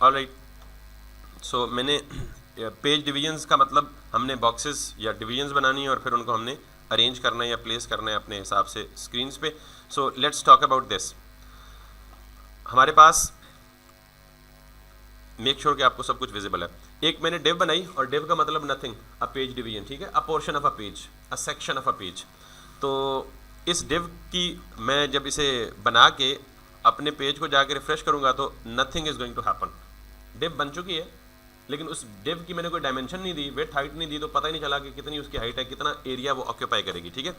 Alright, सो मैंने page divisions का मतलब हमने बॉक्सेस या डिवीजन्स बनानी है और फिर उनको हमने अरेंज करना है या प्लेस करना है अपने हिसाब से स्क्रीन्स पे। So let's talk about this. हमारे पास मेक श्योर कि आपको सब कुछ विजिबल है। एक मैंने डिव बनाई और डिव का मतलब नथिंग, अ पेज डिवीजन, ठीक है, अ portion of a page, a section of a page. तो इस डिव की मैं जब इसे बना के अपने पेज को जाके रिफ्रेश करूंगा तो nothing is going to happen. Div बन चुकी है लेकिन उस डिव की मैंने कोई डायमेंशन नहीं दी, विड्थ हाइट नहीं दी, तो पता ही नहीं चला कि कितनी उसकी हाइट है, कितना एरिया वो ऑक्यूपाई करेगी, ठीक है।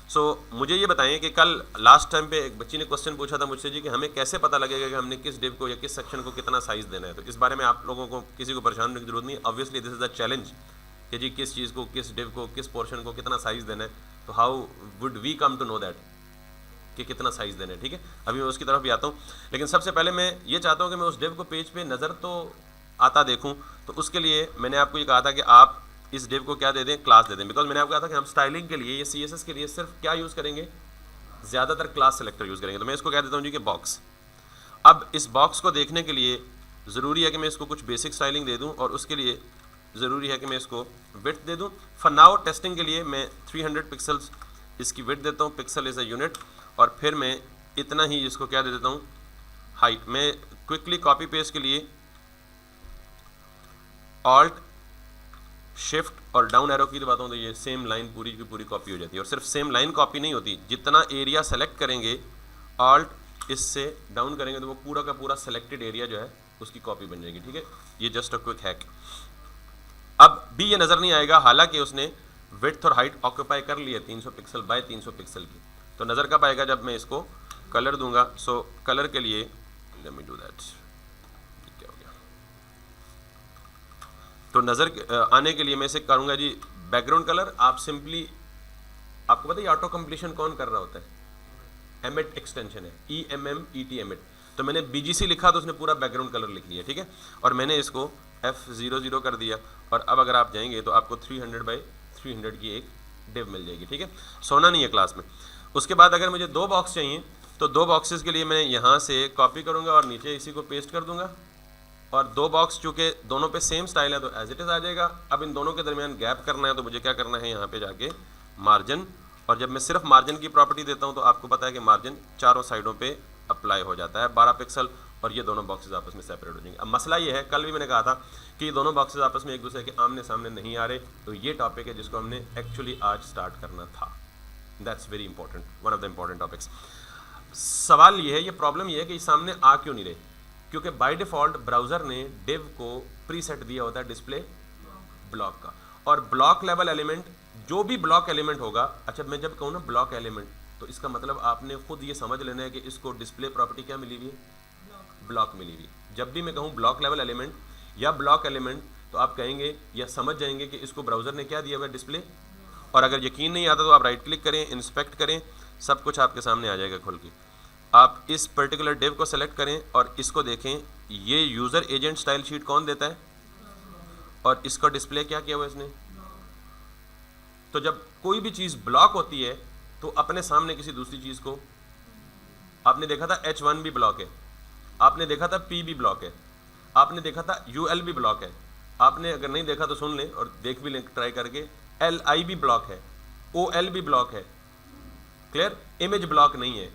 सो मुझे ये बताएं कि कल लास्ट टाइम पे एक बच्ची ने क्वेश्चन पूछा था मुझसे जी कि हमें कैसे पता लगेगा कि हमने किस डिव को या किस सेक्शन को कितना साइज़ देना है। तो इस बारे में आप लोगों को किसी को परेशान होने की जरूरत नहीं, obviously this is the challenge कि जी किस चीज़ को, किस डिव को, किस पोर्शन को कितना साइज़ देना है। तो how would we come to know that कि कितना साइज़ देना है, ठीक है। अभी मैं उसकी तरफ भी आता हूँ, लेकिन सबसे पहले मैं ये चाहता हूँ कि मैं उस डिव को पेज पे नज़र तो आता देखूँ। तो उसके लिए मैंने आपको ये कहा था कि आप इस डिव को क्या दे दें, क्लास दे दें, बिकॉज मैंने आपको कहा था कि हम स्टाइलिंग के लिए, ये CSS के लिए सिर्फ क्या यूज़ करेंगे, ज़्यादातर क्लास सेलेक्टर यूज़ करेंगे। तो मैं इसको कह देता हूँ जी कि बॉक्स। अब इस बॉक्स को देखने के लिए ज़रूरी है कि मैं इसको कुछ बेसिक स्टाइलिंग दे दूँ और उसके लिए ज़रूरी है कि मैं इसको विड्थ दे दूँ। फॉर नाउ टेस्टिंग के लिए मैं 300 पिक्सल्स इसकी विड्थ देता हूँ, पिक्सल इज़ अ यूनिट, और फिर मैं इतना ही इसको क्या दे देता हूँ, हाइट। मैं क्विकली कॉपी पेस्ट के लिए ऑल्ट शिफ्ट और डाउन एरो की दबाता हूँ तो ये सेम लाइन पूरी की पूरी कॉपी हो जाती है। और सिर्फ सेम लाइन कॉपी नहीं होती, जितना एरिया सेलेक्ट करेंगे ऑल्ट इससे डाउन करेंगे तो वो पूरा का पूरा सेलेक्टेड एरिया जो है उसकी कॉपी बन जाएगी, ठीक है। ये जस्ट अ क्विक हैक। अब भी ये नज़र नहीं आएगा, हालांकि उसने विड्थ और हाइट ऑक्यूपाई कर ली है 300 पिक्सल बाय 300 पिक्सल की। तो नज़र कब आएगा, जब मैं इसको कलर दूंगा। सो कलर के लिए लेट मी डू दैट। क्या हो गया, तो नज़र आने के लिए मैं इसे करूंगा जी बैकग्राउंड कलर। आप सिंपली, आपको पता है ऑटो कंप्लीशन कौन कर रहा होता है, एमिट एक्सटेंशन है, EMMET एमिट। तो मैंने BGC लिखा तो उसने पूरा बैकग्राउंड कलर लिख लिया, ठीक है। और मैंने इसको F00 कर दिया और अब अगर आप जाएंगे तो आपको 300 बाई 300 की एक डिव मिल जाएगी, ठीक है। सोना नहीं है क्लास में। उसके बाद अगर मुझे 2 बॉक्स चाहिए तो 2 बॉक्सेस के लिए मैं यहाँ से कॉपी करूँगा और नीचे इसी को पेस्ट कर दूंगा। और 2 बॉक्स चूँकि दोनों पे सेम स्टाइल है तो एज इट इज़ आ जाएगा। अब इन दोनों के दरमियान गैप करना है तो मुझे क्या करना है, यहाँ पे जाके मार्जिन, और जब मैं सिर्फ मार्जिन की प्रॉपर्टी देता हूँ तो आपको पता है कि मार्जिन चारों साइडों पे अप्लाई हो जाता है 12 पिक्सल, और ये दोनों बॉक्सेस आपस में सेपरेट हो जाएंगे। अब मसला ये है, कल भी मैंने कहा था कि ये दोनों बॉक्सेस आपस में एक दूसरे के आमने सामने नहीं आ रहे। तो ये टॉपिक है जिसको हमने एक्चुअली आज स्टार्ट करना था। That's very important, one of the important topics. सवाल ये है, ये प्रॉब्लम ये है कि ये सामने आ क्यों नहीं रहे, क्योंकि बाय डिफ़ॉल्ट ब्राउज़र ने डिव को प्रीसेट दिया होता है डिस्प्ले ब्लॉक का। और ब्लॉक लेवल एलिमेंट, जो भी ब्लॉक एलिमेंट होगा, अच्छा मैं जब कहूँ ना ब्लॉक एलिमेंट तो इसका मतलब आपने खुद ये समझ लेना है कि इसको डिस्प्ले प्रॉपर्टी क्या मिली हुई है, ब्लॉक मिली हुई। जब भी मैं कहूँ ब्लॉक लेवल एलिमेंट या ब्लॉक एलिमेंट तो आप कहेंगे या समझ जाएंगे कि इसको ब्राउज़र ने क्या दिया हुआ है, डिस्प्ले। और अगर यकीन नहीं आता तो आप राइट क्लिक करें, इंस्पेक्ट करें, सब कुछ आपके सामने आ जाएगा खुल के। आप इस पर्टिकुलर डिव को सेलेक्ट करें और इसको देखें, ये यूज़र एजेंट स्टाइल शीट कौन देता है और इसका डिस्प्ले क्या किया हुआ इसने। तो जब कोई भी चीज़ ब्लॉक होती है तो अपने सामने किसी दूसरी चीज़ को, आपने देखा था H1 भी ब्लॉक है, आपने देखा था P भी ब्लॉक है, आपने देखा था UL भी ब्लॉक है, आपने अगर नहीं देखा तो सुन लें और देख भी लें ट्राई करके, LI भी ब्लॉक है, OL भी ब्लॉक है। क्लियर, इमेज ब्लॉक नहीं है,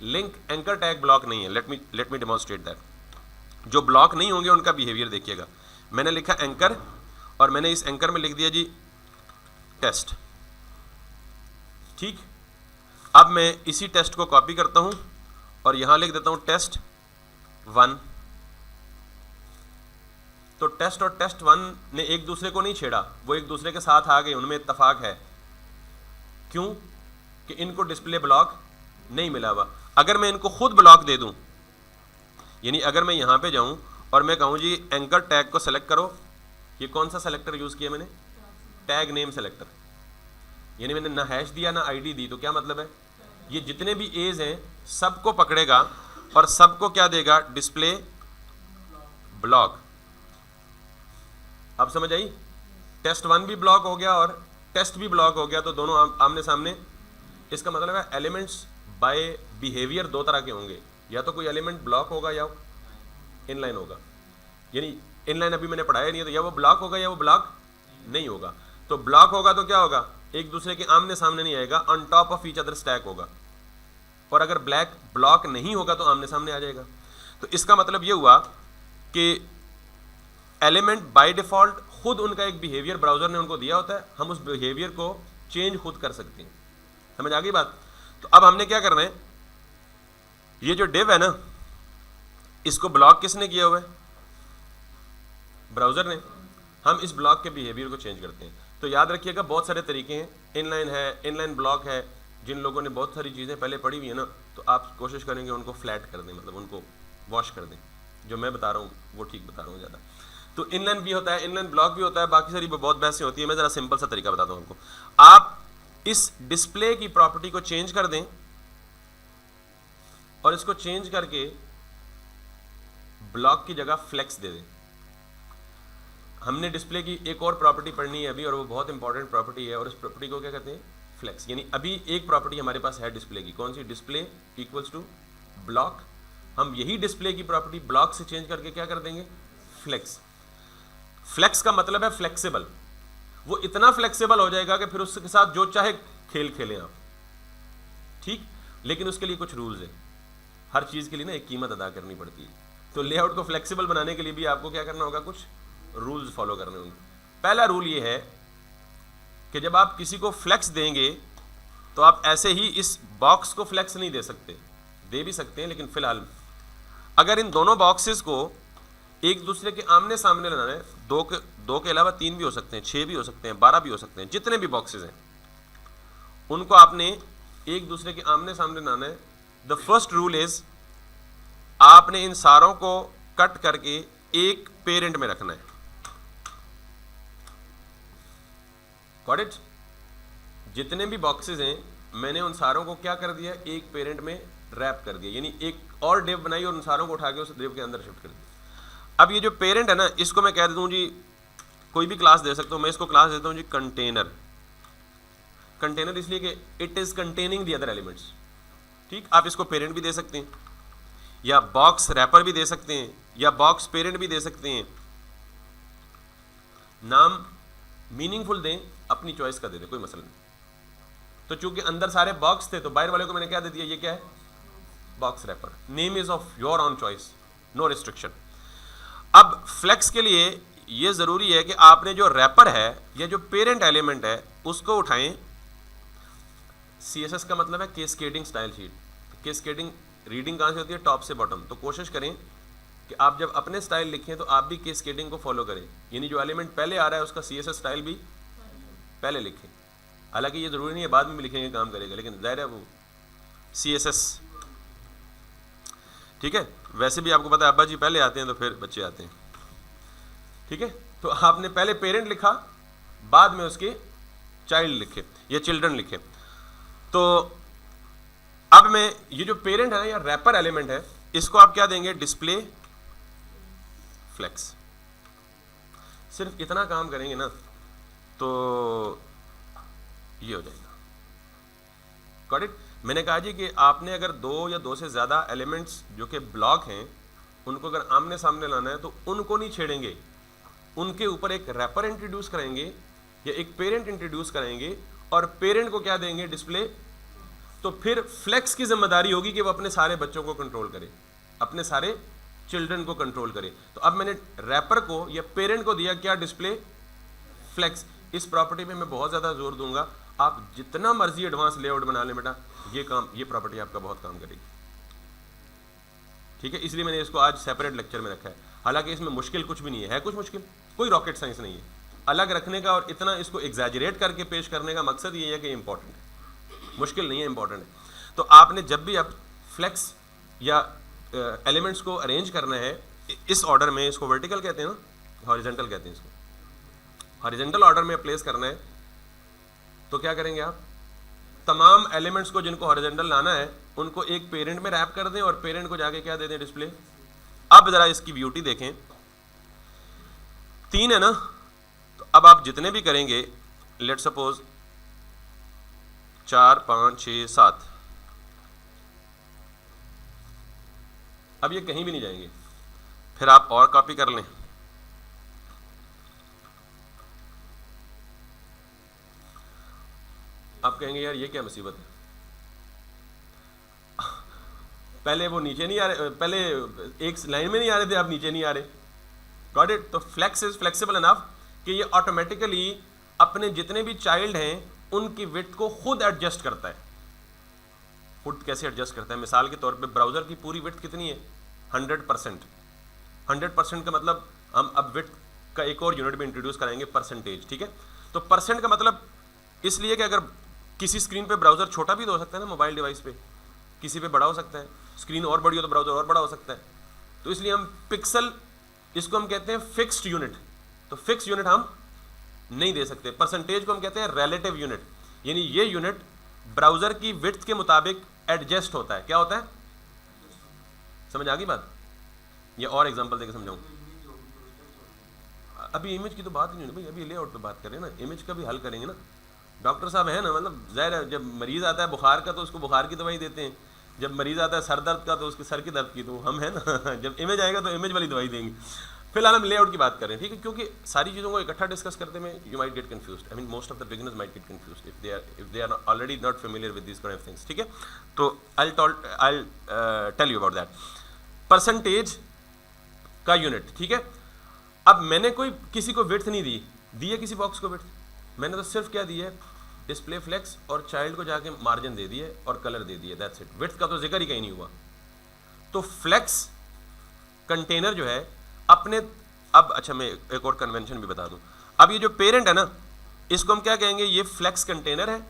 लिंक एंकर टैग ब्लॉक नहीं है। Let me demonstrate that. जो ब्लॉक नहीं होंगे उनका बिहेवियर देखिएगा। मैंने लिखा एंकर और मैंने इस एंकर में लिख दिया जी टेस्ट, ठीक। अब मैं इसी टेस्ट को कॉपी करता हूं और यहां लिख देता हूं टेस्ट 1। तो टेस्ट और टेस्ट 1 ने एक दूसरे को नहीं छेड़ा, वो एक दूसरे के साथ आ गए, उनमें इत्तेफाक है। क्यों कि इनको डिस्प्ले ब्लॉक नहीं मिला हुआ। अगर मैं इनको खुद ब्लॉक दे दूं, यानी अगर मैं यहां पे जाऊं और मैं कहूं जी एंकर टैग को सेलेक्ट करो, ये कौन सा सेलेक्टर यूज किया मैंने, टैग नेम सेलेक्टर, यानी मैंने ना हैश दिया ना आईडी दी। तो क्या मतलब है, ये जितने भी एज हैं सबको पकड़ेगा और सबको क्या देगा, डिस्प्ले ब्लॉक। अब समझ आई, टेस्ट 1 भी ब्लॉक हो गया और टेस्ट भी ब्लॉक हो गया, तो दोनों आमने सामने। इसका मतलब है एलिमेंट्स बाय बिहेवियर 2 तरह के होंगे, या तो कोई एलिमेंट ब्लॉक होगा या इनलाइन होगा। यानी इनलाइन अभी मैंने पढ़ाया नहीं है, तो या वो ब्लॉक होगा या वो ब्लॉक नहीं होगा। तो ब्लॉक होगा तो क्या होगा, एक दूसरे के आमने सामने नहीं आएगा, on top of each other stack होगा। और अगर ब्लॉक नहीं होगा तो आमने सामने आ जाएगा। तो इसका मतलब ये हुआ कि एलिमेंट बाय डिफॉल्ट खुद उनका एक बिहेवियर ब्राउजर ने उनको दिया होता है, हम उस बिहेवियर को चेंज खुद कर सकते हैं। समझ आ गई बात। तो अब हमने क्या करना है, ये जो डिव है ना, इसको ब्लॉक किसने किया हुआ है, ब्राउजर ने। हम इस ब्लॉक के बिहेवियर को चेंज करते हैं। तो याद रखिएगा बहुत सारे तरीके हैं, इनलाइन है, इनलाइन ब्लॉक है। जिन लोगों ने बहुत सारी चीज़ें पहले पढ़ी हुई है ना, तो आप कोशिश करेंगे उनको फ्लैट कर दें, मतलब उनको वॉश कर दें। जो मैं बता रहा हूँ वो ठीक बता रहा हूँ ज़्यादा। तो इनलाइन भी होता है, इनलाइन ब्लॉक भी होता है, बाकी सारी बहुत बहसें होती है। मैं ज़रा सिंपल सा तरीका बताता हूँ आपको। आप इस डिस्प्ले की प्रॉपर्टी को चेंज कर दें और इसको चेंज करके ब्लॉक की जगह फ्लेक्स दे दें। हमने डिस्प्ले की एक और प्रॉपर्टी पढ़नी है अभी, और वो बहुत इंपॉर्टेंट प्रॉपर्टी है, और इस प्रॉपर्टी को क्या कहते हैं, फ्लेक्स। यानी अभी एक प्रॉपर्टी हमारे पास है डिस्प्ले की, कौन सी, डिस्प्ले इक्वल्स टू ब्लॉक। हम यही डिस्प्ले की प्रॉपर्टी ब्लॉक से चेंज करके क्या कर देंगे, फ्लेक्स। फ्लेक्स का मतलब है फ्लेक्सिबल। वो इतना फ्लेक्सिबल हो जाएगा कि फिर उसके साथ जो चाहे खेल खेलें आप, ठीक। लेकिन उसके लिए कुछ रूल्स है, हर चीज़ के लिए ना एक कीमत अदा करनी पड़ती है। तो लेआउट को फ्लेक्सिबल बनाने के लिए भी आपको क्या करना होगा, कुछ रूल्स फॉलो करने होंगे। पहला रूल ये है कि जब आप किसी को फ्लेक्स देंगे तो आप ऐसे ही इस बॉक्स को फ्लेक्स नहीं दे सकते, दे भी सकते हैं लेकिन फिलहाल अगर इन दोनों बॉक्सेस को एक दूसरे के आमने सामने लाना है, दो के अलावा 3 भी हो सकते हैं, 6 भी हो सकते हैं, 12 भी हो सकते हैं, जितने भी बॉक्सेस हैं उनको आपने एक दूसरे के आमने सामने लाना है। द फर्स्ट रूल इज आपने इन सारों को कट करके एक पेरेंट में रखना है। Got it. जितने भी बॉक्सेस हैं मैंने उन सारों को क्या कर दिया, एक पेरेंट में रैप कर दिया, यानी एक और डिव बनाई और उन सारों को उठा के उस डिव के अंदर शिफ्ट कर दिया। अब ये जो पेरेंट है ना, इसको मैं कह देता हूँ जी, कोई भी क्लास दे सकता हूँ मैं, इसको क्लास देता हूँ जी कंटेनर। कंटेनर इसलिए कि it is containing the other elements, ठीक। आप इसको पेरेंट भी दे सकते हैं, या बॉक्स रैपर भी दे सकते हैं, या बॉक्स पेरेंट भी दे सकते हैं। नाम मीनिंगफुल दें, अपनी चॉइस का दे दें, कोई मसला नहीं। तो चूंकि अंदर सारे बॉक्स थे तो बाहर वाले को मैंने क्या दे दिया, ये क्या है, box wrapper. Name is of your own choice, no restriction. अब फ्लेक्स के लिए ये जरूरी है कि आपने जो रैपर है या जो पेरेंट एलिमेंट है उसको उठाएं। CSS का मतलब है cascading style sheet. Cascading reading कहाँ से होती है, टॉप से बॉटम। तो कोशिश करें कि आप जब अपने स्टाइल लिखें तो आप भी कैस्केडिंग को फॉलो करें, यानी जो एलिमेंट पहले आ रहा है उसका CSS स्टाइल भी पहले लिखें। हालांकि ये जरूरी नहीं है बाद में भी लिखेंगे काम करेगा, लेकिन जाहिर है वो CSS, ठीक है। वैसे भी आपको पता है अब्बा जी पहले आते हैं तो फिर बच्चे आते हैं, ठीक है। तो आपने पहले पेरेंट लिखा, बाद में उसके चाइल्ड लिखे या चिल्ड्रन लिखे। तो अब मैं ये जो पेरेंट है ना या रैपर एलिमेंट है, इसको आप क्या देंगे, डिस्प्ले फ्लेक्स। सिर्फ इतना काम करेंगे ना तो ये हो जाएगा। Got it. मैंने कहा जी कि आपने अगर 2 या 2 से ज़्यादा एलिमेंट्स जो कि ब्लॉक हैं उनको अगर आमने सामने लाना है तो उनको नहीं छेड़ेंगे, उनके ऊपर एक रैपर इंट्रोड्यूस करेंगे या एक पेरेंट इंट्रोड्यूस करेंगे और पेरेंट को क्या देंगे, डिस्प्ले। तो फिर फ्लेक्स की जिम्मेदारी होगी कि वो अपने सारे बच्चों को कंट्रोल करे, अपने सारे चिल्ड्रन को कंट्रोल करे। तो अब मैंने रैपर को या पेरेंट को दिया क्या, डिस्प्ले फ्लेक्स। इस प्रॉपर्टी में मैं बहुत ज़्यादा जोर दूंगा, आप जितना मर्जी एडवांस लेआउट बना लें बेटा, ये प्रॉपर्टी आपका बहुत काम करेगी, ठीक है। इसलिए मैंने इसको आज सेपरेट लेक्चर में रखा है। हालांकि इसमें मुश्किल कुछ भी नहीं है, कुछ मुश्किल, कोई रॉकेट साइंस नहीं है। अलग रखने का और इतना इसको एग्जैजरेट करके पेश करने का मकसद ये है कि इंपॉर्टेंट है, मुश्किल नहीं है, इंपॉर्टेंट है। तो आपने जब भी आप फ्लेक्स या एलिमेंट्स को अरेंज करना है इस ऑर्डर में, इसको वर्टिकल कहते हैं ना, हॉरिजॉन्टल कहते हैं इसको, हॉरिजॉन्टल ऑर्डर में प्लेस करना है, तो क्या करेंगे आप, तमाम एलिमेंट्स को जिनको हॉरिजॉन्टल लाना है उनको एक पेरेंट में रैप कर दें और पेरेंट को जाके क्या दे दें, डिस्प्ले। अब जरा इसकी ब्यूटी देखें, 3 है ना, तो अब आप जितने भी करेंगे, लेट सपोज 4, 5, 6, 7, अब ये कहीं भी नहीं जाएंगे। फिर आप और कॉपी कर लें, आप कहेंगे यार ये क्या मुसीबत है, पहले वो नीचे नहीं आ रहे, पहले एक लाइन में नहीं आ रहे थे, आप नीचे नहीं आ रहे। Got it? तो फ्लेक्स इज फ्लेक्सिबल इनफ कि ये ऑटोमेटिकली अपने जितने भी चाइल्ड हैं उनकी विड्थ को खुद एडजस्ट करता है। खुद कैसे एडजस्ट करता है? मिसाल के तौर पे ब्राउज़र की पूरी विड्थ कितनी है? 100%। 100% का मतलब हम अब विड्थ का एक और यूनिट भी इंट्रोड्यूस कराएंगे, परसेंटेज। ठीक है, तो परसेंट का मतलब इसलिए कि अगर किसी स्क्रीन पे ब्राउज़र छोटा भी तो हो सकता है ना, मोबाइल डिवाइस पे किसी पे बड़ा हो सकता है, स्क्रीन और बड़ी हो तो ब्राउज़र और बड़ा हो सकता है। तो इसलिए हम पिक्सल, इसको हम कहते हैं फिक्स्ड यूनिट, तो फिक्स यूनिट हम नहीं दे सकते। परसेंटेज को हम कहते हैं रिलेटिव यूनिट, यानी ये यूनिट ब्राउज़र की विड्थ के मुताबिक एडजस्ट होता है। क्या होता है? समझ आ गई बात? ये और एग्जांपल देकर समझाऊं। अभी इमेज की तो बात ही नहीं है भाई, अभी लेआउट पे बात कर रहे हैं ना, इमेज का भी हल करेंगे ना। डॉक्टर साहब है ना, मतलब ज़ाहिर है जब मरीज़ आता है बुखार का तो उसको बुखार की दवाई देते हैं, जब मरीज़ आता है सर दर्द का तो उसके सर की दर्द की, तो हम है ना जब इमेज आएगा तो इमेज वाली दवाई देंगे। फिलहाल हम लेआउट की बात कर रहे हैं, ठीक है, क्योंकि सारी चीज़ों को इकट्ठा डिस्कस करते में you might get confused. I mean most of the beginners might get confused if they are already not familiar with this kind of things. ठीक है, तो I tell you about that. Percentage का unit, ठीक है। अब मैंने कोई किसी को विड्थ नहीं दी है किसी बॉक्स को विड्थ, मैंने तो सिर्फ क्या दी है? डिस्प्ले फ्लेक्स और चाइल्ड को जाके मार्जिन दे दिए और कलर दे दिए, दैट्स इट। विड्थ का तो जिक्र ही कहीं नहीं हुआ। तो फ्लेक्स कंटेनर जो है अपने, अब अच्छा मैं एक और कन्वेंशन भी बता दूं। अब ये जो पेरेंट है ना, इसको हम क्या कहेंगे? ये फ्लेक्स कंटेनर है,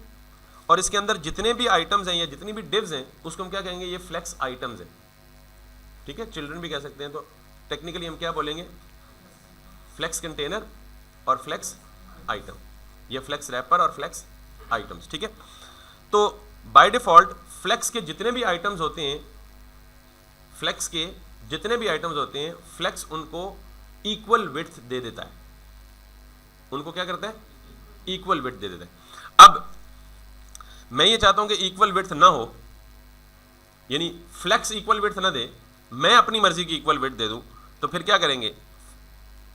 और इसके अंदर जितने भी आइटम्स हैं या जितनी भी डिव्स हैं उसको हम क्या कहेंगे? ये फ्लेक्स आइटम्स हैं। ठीक है, चिल्ड्रन भी कह सकते हैं। तो टेक्निकली हम क्या बोलेंगे? फ्लेक्स कंटेनर और फ्लेक्स आइटम, ये फ्लेक्स रैपर और फ्लेक्स आइटम्स। ठीक है, तो बाय डिफॉल्ट फ्लेक्स के जितने भी आइटम्स होते हैं, फ्लेक्स के जितने भी आइटम्स होते हैं, फ्लेक्स उनको इक्वल विड्थ दे देता है। उनको क्या करता है? इक्वल विड्थ दे देता है। अब मैं ये चाहता हूं कि इक्वल विड्थ ना हो, यानी फ्लेक्स इक्वल विड्थ ना दे, मैं अपनी मर्जी की इक्वल विड्थ दे दूं, तो फिर क्या करेंगे?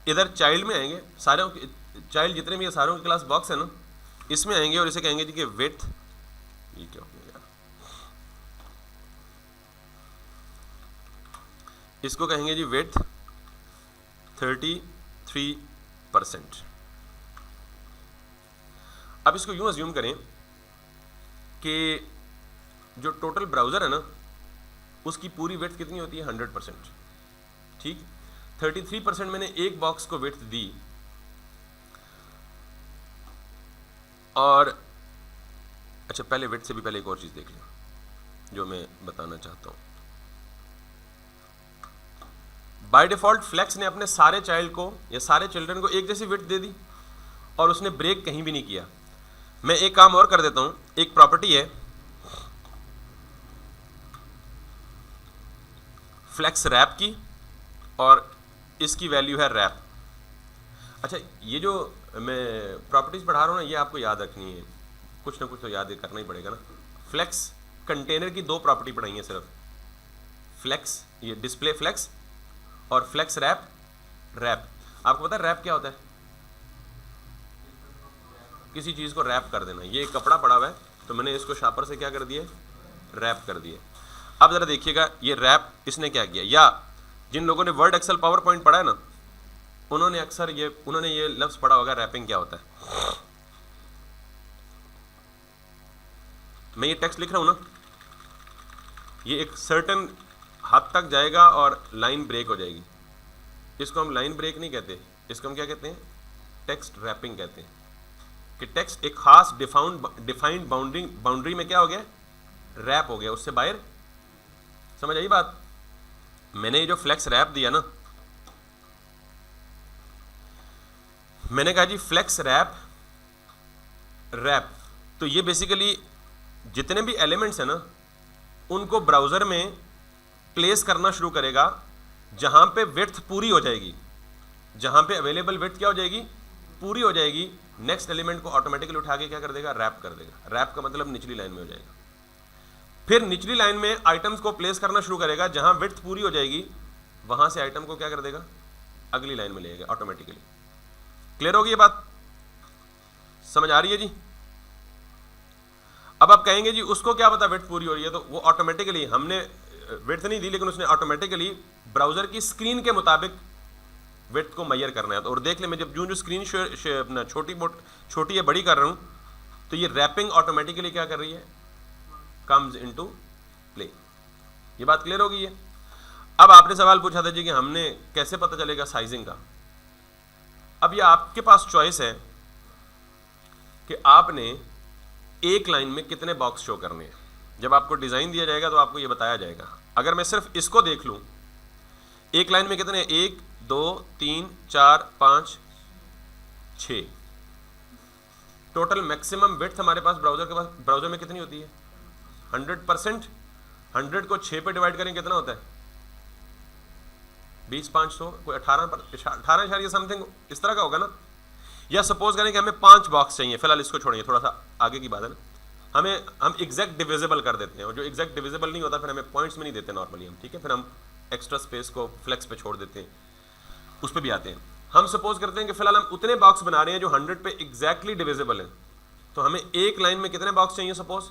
इधर चाइल्ड में आएंगे, सारे चाइल्ड जितने भी सारों की क्लास बॉक्स है ना, इसमें आएंगे और इसे कहेंगे जी कि विड्थ, ये क्या हो गया, इसको कहेंगे जी विड्थ 33%। अब इसको यूं अज्यूम करें कि जो टोटल ब्राउज़र है ना, उसकी पूरी विड्थ कितनी होती है? 100%। ठीक, 33% मैंने एक बॉक्स को विड्थ दी, और अच्छा पहले विड्थ से भी पहले एक और चीज़ देख लो जो मैं बताना चाहता हूँ। बाय डिफ़ॉल्ट फ्लेक्स ने अपने सारे चाइल्ड को या सारे चिल्ड्रन को एक जैसी विड्थ दे दी और उसने ब्रेक कहीं भी नहीं किया। मैं एक काम और कर देता हूँ, एक प्रॉपर्टी है फ्लेक्स रैप की, और इसकी वैल्यू है रैप। अच्छा, ये जो मैं प्रॉपर्टीज पढ़ा रहा हूँ ना, ये आपको याद रखनी है, कुछ ना कुछ तो याद करना ही पड़ेगा ना। फ्लेक्स कंटेनर की दो प्रॉपर्टी पढ़ाई है सिर्फ, फ्लेक्स ये डिस्प्ले फ्लेक्स और फ्लेक्स रैप। रैप आपको पता है रैप क्या होता है? किसी चीज़ को रैप कर देना। ये कपड़ा पड़ा हुआ है तो मैंने इसको शापर से क्या कर दिया? रैप कर दिया। अब ज़रा देखिएगा ये रैप इसने क्या किया, या जिन लोगों ने वर्ड एक्सेल पावर पॉइंट पढ़ा है ना, उन्होंने अक्सर ये लफ्ज़ पढ़ा होगा, रैपिंग क्या होता है। मैं ये टेक्स्ट लिख रहा हूँ ना, ये एक सर्टेन हद तक जाएगा और लाइन ब्रेक हो जाएगी। इसको हम लाइन ब्रेक नहीं कहते, इसको हम क्या कहते हैं? टेक्स्ट रैपिंग कहते हैं। कि टेक्स्ट एक खास डिफाइंड बाउंड्री में क्या हो गया? रैप हो गया, उससे बाहर। समझ आई बात? मैंने ये जो फ्लेक्स रैप दिया ना, मैंने कहा जी फ्लेक्स रैप रैप, तो ये बेसिकली जितने भी एलिमेंट्स हैं ना, उनको ब्राउज़र में प्लेस करना शुरू करेगा जहाँ पे विड्थ पूरी हो जाएगी, जहाँ पे अवेलेबल विड्थ क्या हो जाएगी? पूरी हो जाएगी। नेक्स्ट एलिमेंट को ऑटोमेटिकली उठा के क्या कर देगा? रैप कर देगा। रैप का मतलब निचली लाइन में हो जाएगा। फिर निचली लाइन में आइटम्स को प्लेस करना शुरू करेगा, जहाँ विड्थ पूरी हो जाएगी वहाँ से आइटम को क्या कर देगा? अगली लाइन में ले जाएगा ऑटोमेटिकली। क्लियर होगी ये बात? समझ आ रही है जी? अब आप कहेंगे जी उसको क्या पता विड्थ पूरी हो रही है, तो वो ऑटोमेटिकली, हमने विड्थ नहीं दी लेकिन उसने ऑटोमेटिकली ब्राउजर की स्क्रीन के मुताबिक विड्थ को मेजर करना है। तो और देख ले, मैं जब जो स्क्रीन अपना छोटी या बड़ी कर रहा हूँ तो ये रैपिंग ऑटोमेटिकली क्या कर रही है, कम्स इनटू प्ले। ये बात क्लियर हो गई है। अब आपने सवाल पूछा था जी कि हमने कैसे पता चलेगा साइजिंग का। अब ये आपके पास चॉइस है कि आपने एक लाइन में कितने बॉक्स शो करने हैं। जब आपको डिजाइन दिया जाएगा तो आपको ये बताया जाएगा। अगर मैं सिर्फ इसको देख लूं, एक लाइन में कितने, 1 2 3 4 5 6, टोटल मैक्सिमम विड्थ हमारे पास ब्राउजर में कितनी होती है, 100%। 100 को 6 पे डिवाइड करें कितना होता है, 20/500, कोई 18 समथिंग इस तरह का होगा ना। या सपोज करें कि हमें 5 बॉक्स चाहिए, फिलहाल इसको छोड़िए, थोड़ा सा आगे की बात है ना। हम एग्जैक्ट डिविजिबल कर देते हैं, और जो एग्जैक्ट डिविजिबल नहीं होता फिर हमें पॉइंट्स में नहीं देते नॉर्मली हम, ठीक है। फिर हम एक्स्ट्रा स्पेस को फ्लेक्स पे छोड़ देते हैं, उस पर भी आते हैं। हम सपोज करते हैं कि फिलहाल हम उतने बॉक्स बना रहे हैं जो 100 पे एग्जैक्टली डिविजिबल है, तो हमें एक लाइन में कितने बॉक्स चाहिए, सपोज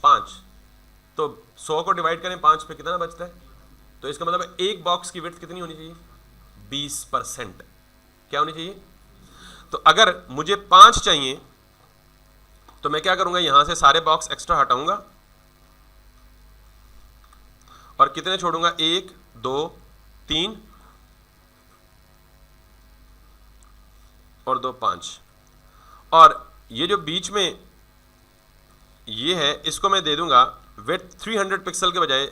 5। तो 100 को डिवाइड करें 5 पे, कितना बचता है, तो इसका मतलब एक बॉक्स की विड्थ कितनी होनी चाहिए, 20%। क्या होनी चाहिए, तो अगर मुझे 5 चाहिए तो मैं क्या करूंगा, यहां से सारे बॉक्स एक्स्ट्रा हटाऊंगा और कितने छोड़ूंगा, 1 2 3 और 2 5। और ये जो बीच में ये है, इसको मैं दे दूंगा विड्थ 300 पिक्सल के बजाय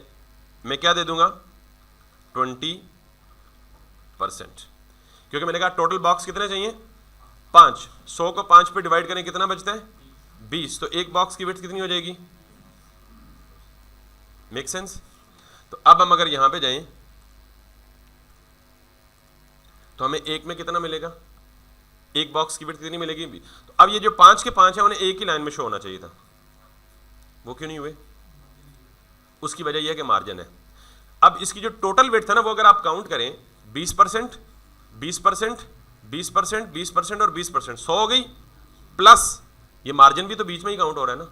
मैं क्या दे दूंगा, 20%। क्योंकि मैंने कहा टोटल बॉक्स कितने चाहिए, 5। 100 को 5 पे डिवाइड करें कितना बचता है, 20। तो एक बॉक्स की विड्थ कितनी हो जाएगी, मेक सेंस। तो अब हम अगर यहां पे जाएं तो हमें एक में कितना मिलेगा, एक बॉक्स की विड्थ कितनी मिलेगी। तो अब ये जो 5 के 5 है उन्हें एक ही लाइन में शो होना चाहिए था, वो क्यों नहीं हुए, उसकी वजह यह है कि मार्जिन है। अब इसकी जो टोटल विड्थ है ना, वो अगर आप काउंट करें 20%, 20%, 20%, 20% और 20%, 100 हो गई, प्लस ये मार्जिन भी तो बीच में ही काउंट हो रहा है ना।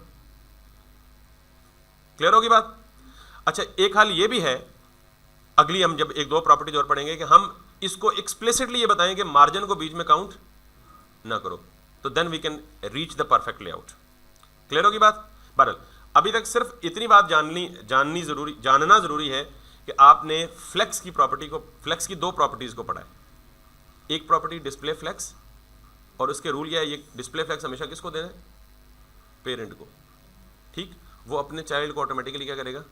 क्लियर होगी बात। अच्छा, एक हाल ये भी है, अगली हम जब 1-2 प्रॉपर्टीज और पढ़ेंगे कि हम इसको एक्सप्लिसिटली ये बताएं कि मार्जिन को बीच में काउंट ना करो, तो then we can reach the perfect layout. Clear होगी बात। बहरहाल अभी तक सिर्फ इतनी बात जानना जरूरी है कि आपने फ्लेक्स की प्रॉपर्टी को, फ्लेक्स की 2 प्रॉपर्टीज को पढ़ा है। एक प्रॉपर्टी डिस्प्ले फ्लेक्स, और उसके रूल यह है, ये डिस्प्ले फ्लेक्स हमेशा किसको देना है, पेरेंट को, ठीक। वो अपने चाइल्ड को ऑटोमेटिकली क्या करेगा,